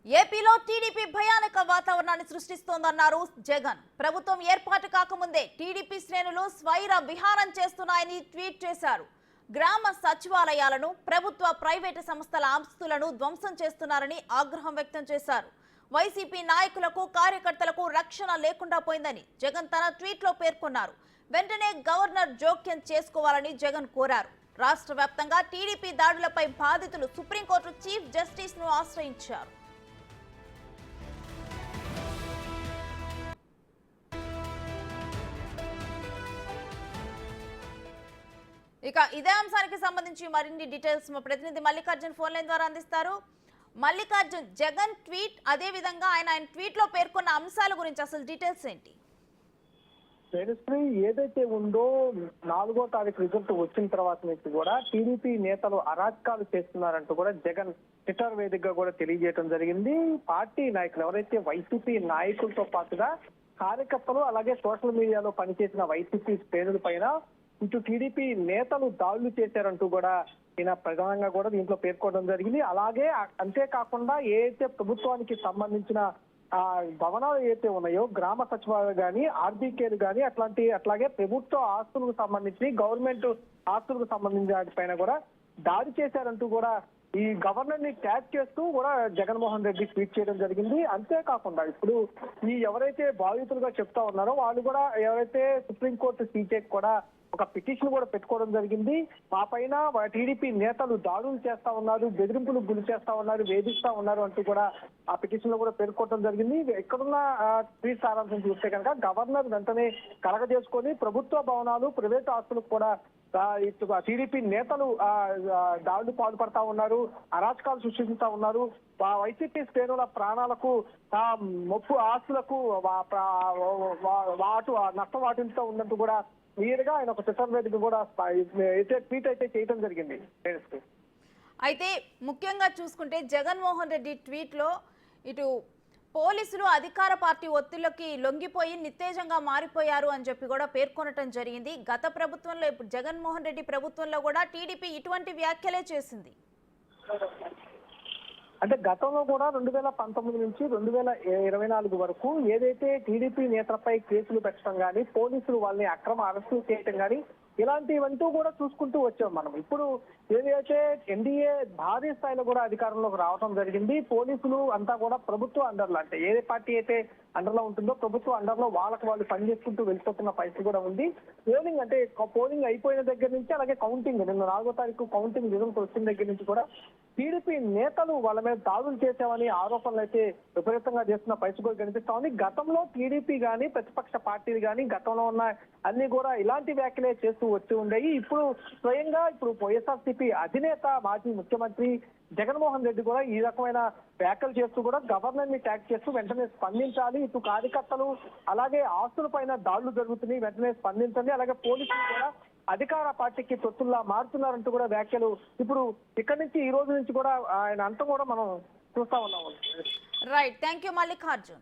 ఏపీలో టీడీపీ భయానక వాతావరణాన్ని సృష్టిస్తోందన్నారు జగన్. ప్రభుత్వం ఏర్పాటు కాకముందే టీడీపీ శ్రేణులు స్వైర విహారం చేస్తున్నాయని ట్వీట్ చేశారు. గ్రామ సచివాలయాలను, ప్రభుత్వ ప్రైవేటు సంస్థల ఆస్తులను ధ్వంసం చేస్తున్నారని ఆగ్రహం వ్యక్తం చేశారు. వైసీపీ నాయకులకు, కార్యకర్తలకు రక్షణ లేకుండా పోయిందని జగన్ తన ట్వీట్లో పేర్కొన్నారు. వెంటనే గవర్నర్ జోక్యం చేసుకోవాలని జగన్ కోరారు. రాష్ట్ర వ్యాప్తంగా టీడీపీ దాడులపై బాధితులు సుప్రీంకోర్టు చీఫ్ జస్టిస్ ను ఆశ్రయించారు. ఇక ఇదే అంశానికి సంబంధించి మరిన్ని డీటెయిల్స్ మా ప్రతినిధి మల్లికార్జున్ ఫోన్ లైన్ ద్వారా అందిస్తారు. మల్లికార్జున్, జగన్ ట్వీట్, అదే విధంగా ఆయన ట్వీట్ లో పేర్కొన్న అంశాల గురించి అసలు డీటెయిల్స్ ఏంటి? ఏదైతే ఉందో 4వ తారీఖు రిజల్ట్ వచ్చిన తర్వాత నుంచి కూడా టీడీపీ నేతలు అరాచకాలు చేస్తున్నారంటూ కూడా జగన్ ట్విట్టర్ వేదికగా కూడా తెలియజేయడం జరిగింది. పార్టీ నాయకులు ఎవరైతే వైసీపీ నాయకులతో పాటుగా కార్యకర్తలు, అలాగే సోషల్ మీడియాలో పనిచేసిన వైసీపీ శ్రేణుల పైన ఇటు టీడీపీ నేతలు దాడులు చేశారంటూ కూడా ఈయన ప్రధానంగా కూడా దీంట్లో పేర్కొనడం జరిగింది. అలాగే అంతేకాకుండా ఏదైతే ప్రభుత్వానికి సంబంధించిన భవనాలు ఏవైతే ఉన్నాయో, గ్రామ సచివాలయాలు కానీ, ఆర్బీకేలు కానీ, అట్లాగే ప్రభుత్వ ఆస్తులకు సంబంధించి, గవర్నమెంట్ ఆస్తులకు సంబంధించిన వాటిపైన కూడా దాడి చేశారంటూ కూడా ఈ గవర్నర్ ని ట్యాగ్ చేస్తూ కూడా జగన్మోహన్ రెడ్డి ట్వీట్ చేయడం జరిగింది. అంతేకాకుండా ఇప్పుడు ఈ ఎవరైతే బాధితులుగా చెప్తా ఉన్నారో వాళ్ళు కూడా ఎవరైతే సుప్రీంకోర్టు సీజేకి కూడా ఒక పిటిషన్ కూడా పెట్టుకోవడం జరిగింది. మా పైన టీడీపీ నేతలు దాడులు చేస్తా ఉన్నారు, బెదిరింపులు గురి చేస్తా ఉన్నారు, వేధిస్తా ఉన్నారు అంటూ కూడా ఆ పిటిషన్ లో కూడా పేర్కొనడం జరిగింది. ఇక్కడున్న ట్వీట్ సారాంశం చూస్తే కనుక గవర్నర్ వెంటనే కలగజేసుకొని ప్రభుత్వ భవనాలు, ప్రైవేట్ ఆస్తులకు కూడా టీడీపీ నేతలు దాడులు పాల్పడతా ఉన్నారు, అరాచకాలు సృష్టిస్తా ఉన్నారు. వైసీపీ శ్రేణుల ప్రాణాలకు, మొప్పు ఆస్తులకు నష్టం వాటిల్తో ఉన్నట్టు కూడా క్లియర్ గా ఆయన ఒక ట్విట్టర్ వేదిక కూడా ట్వీట్ అయితే చేయడం జరిగింది. అయితే ముఖ్యంగా చూసుకుంటే జగన్మోహన్ రెడ్డి ట్వీట్ లో ఇటు పోలీసులు అధికార పార్టీ ఒత్తిళ్లకి లొంగిపోయి నిత్తేజంగా మారిపోయారు అని చెప్పి కూడా పేర్కొనటం జరిగింది. గత ప్రభుత్వంలో, ఇప్పుడు జగన్మోహన్ రెడ్డి ప్రభుత్వంలో కూడా టీడీపీ ఇటువంటి వ్యాఖ్యలే చేసింది. అంటే గతంలో కూడా 2019 నుంచి 2024 వరకు ఏదైతే టీడీపీ నేతలపై కేసులు పెట్టడం కానీ, పోలీసులు వాళ్ళని అక్రమ అరెస్టులు చేయటం కానీ, ఇలాంటివంటూ కూడా చూసుకుంటూ వచ్చాం మనం. ఇప్పుడు ఏదైతే ఎన్డీఏ భారీ స్థాయిలో కూడా అధికారంలోకి రావడం జరిగింది. పోలీసులు అంతా కూడా ప్రభుత్వ అండర్లో, అంటే ఏ పార్టీ అయితే అండర్లో ఉంటుందో ప్రభుత్వ అండర్లో వాళ్ళకు వాళ్ళు పనిచేసుకుంటూ వెళ్ళిపోతున్న పరిస్థితి కూడా ఉంది. పోలింగ్ అయిపోయిన దగ్గర నుంచి, అలాగే కౌంటింగ్ నిన్న 4వ తారీఖు కౌంటింగ్ రిజల్ట్ వచ్చిన దగ్గర నుంచి కూడా టీడీపీ నేతలు వాళ్ళ మీద దాడులు చేశామని ఆరోపణలు అయితే విపరీతంగా చేస్తున్న పరిస్థితి కూడా కనిపిస్తా ఉంది. గతంలో టీడీపీ కానీ, ప్రతిపక్ష పార్టీలు కానీ గతంలో ఉన్న అన్ని కూడా ఇలాంటి వ్యాఖ్యలే చేస్తూ వచ్చి ఉండేవి. ఇప్పుడు స్వయంగా వైఎస్ఆర్సీపీ అధినేత, మాజీ ముఖ్యమంత్రి జగన్మోహన్ రెడ్డి కూడా ఈ రకమైన వ్యాఖ్యలు చేస్తూ కూడా గవర్నర్ ని ట్యాగ్ చేస్తూ వెంటనే స్పందించాలి, ఇటు కార్యకర్తలు అలాగే ఆస్తుల పైన దాడులు జరుగుతున్నాయి, వెంటనే స్పందించండి, అలాగే పోలీసులు కూడా అధికార పార్టీకి తొత్తుల్లా మారుతున్నారంటూ కూడా వ్యాఖ్యలు ఇప్పుడు ఇక్కడి నుంచి ఈ రోజు నుంచి కూడా ఆయన అంతా కూడా మనం చూస్తా ఉన్నాము. Right, thank you Mallikarjun.